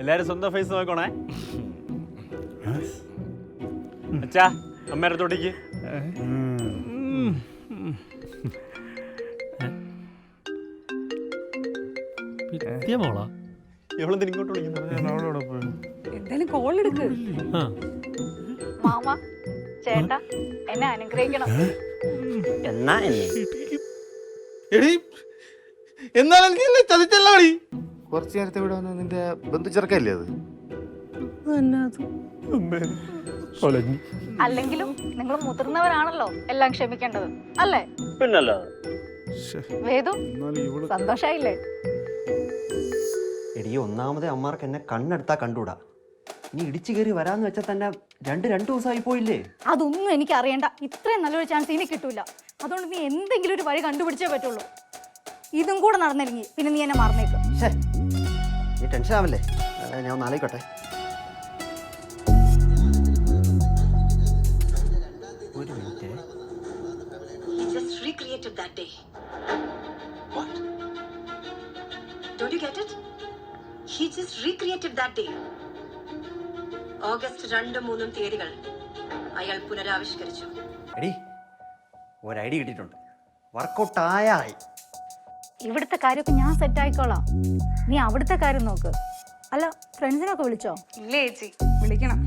എല്ലാരും സ്വന്തം ഫേസ് നോക്കണേ. അച്ഛാ അമ്മേടെ തൊട്ടിക്ക്. ഇങ്ങോട്ട് എന്തായാലും കോൾ എടുക്ക്. മാമ ചേട്ടാ എന്നെ അനുഗ്രഹിക്കണം. എന്നാ എന്നാലും ചതിച്ചല്ലോ. കുറച്ചു നേരത്തെ ഇവിടെ വന്ന് നിന്റെ ബന്ധു ചെറുക്കല്ലേ അത്? അല്ലെങ്കിലും നിങ്ങൾ മുതിർന്നവരാണല്ലോ എല്ലാം ക്ഷമിക്കേണ്ടത് അല്ലേ? പിന്നല്ലോ. വേദു സന്തോഷായില്ലേ? എടീ, ഒന്നാമതേ അമ്മാർക്ക് എന്നെ കണ്ണെടുത്താ കണ്ടൂടാ. നീ ഇടിച്ചു കയറി വരാന്ന് വെച്ചാൽ തന്നെ രണ്ട് ദിവസമായി പോയില്ലേ? അതൊന്നും എനിക്ക് അറിയണ്ട. ഇത്രയും നല്ലൊരു ചാൻസ് ഇനി കിട്ടൂല. അതുകൊണ്ട് നീ എന്തെങ്കിലും ഒരു വഴി കണ്ടുപിടിച്ചേ പറ്റുള്ളൂ. ഇതും കൂടെ നടന്നില്ലെങ്കിൽ പിന്നെ നീ എന്നെ മറന്നേക്കും. നീ ടെൻഷൻ ആവല്ലേ, ഞാൻ ഒന്ന് ആലോചിക്കട്ടെ. ഒരു minute. Just recreated that day. What? Don't you get it? He just recreated that day. August 2-3 തീയതികൾ അയാൾ പുനരാവിഷ്കരിച്ചു. എടീ, ഒരു ഐഡിയ കിട്ടിയിട്ടുണ്ട്. വർക്കൗട്ട് ആയി. ഇവിടുത്തെ കാര്യമൊക്കെ ഞാൻ സെറ്റ് ആയിക്കോളാം. നീ അവിടുത്തെ കാര്യം നോക്ക്. അല്ല, ഫ്രണ്ട്സിനൊക്കെ വിളിച്ചോ? ഇല്ല ചേച്ചി, വിളിക്കണം.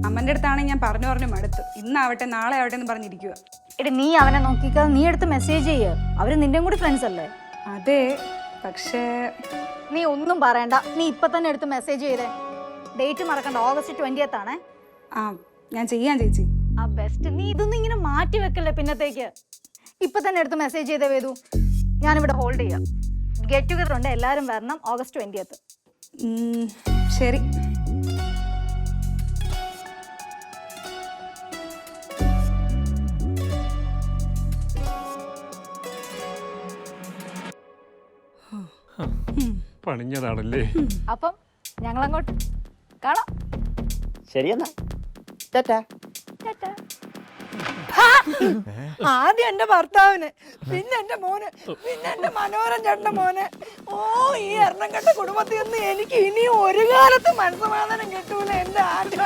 അമ്മന്റെ അടുത്താണെങ്കിൽ ഞാൻ പറഞ്ഞു മടുത്തു. ഇന്നാവട്ടെ നാളെ ആവട്ടെ എന്ന് പറഞ്ഞിരിക്കുക. എടി, നീ അവനെ നോക്കിക്കാ. നീ എടുത്ത് മെസ്സേജ് ചെയ്യ്. അവര് നിന്റെയും കൂടി ഫ്രണ്ട്സ് അല്ലേ? അതെ, പക്ഷേ നീ ഒന്നും പറയണ്ട. നീ ഇപ്പൊ തന്നെ എടുത്ത് മെസ്സേജ് ചെയ്തേ. ഡേറ്റ് മറക്കണ്ട, ഓഗസ്റ്റ് 20th ആണേ. ഞാൻ ചെയ്യാൻ ചേച്ചി. ആ ബെസ്റ്റ്. നീ ഇതൊന്നും ഇങ്ങനെ മാറ്റി വെക്കല്ലേ പിന്നത്തേക്ക്. ഇപ്പൊ തന്നെ എടുത്ത് മെസ്സേജ് ചെയ്തേ വേദു. ഞാനിവിടെ ഹോൾഡ് ചെയ്യാം. ഗെറ്റ് ടുഗദർ ഉണ്ട്, എല്ലാവരും വരണം ഓഗസ്റ്റ് 20th. ശരി. പണിഞ്ഞതാണല്ലേ. അപ്പം ഞങ്ങൾ അങ്ങോട്ട് കാണാം. ശരിയെന്നാ. ടാറ്റാ. ആദ്യം എന്റെ ഭർത്താവിന്, പിന്നെ എന്റെ മോന്, പിന്നെ എന്റെ മനോഹരൻ ചേട്ടന്റെ മോന്. ഓ, ഈ എണ്ണം കെട്ട കുടുംബത്തിൽ നിന്ന് എനിക്ക് ഇനി ഒരു കാലത്ത് മനസ്സമാധാനം കിട്ടൂല. എന്റെ ആദ്യം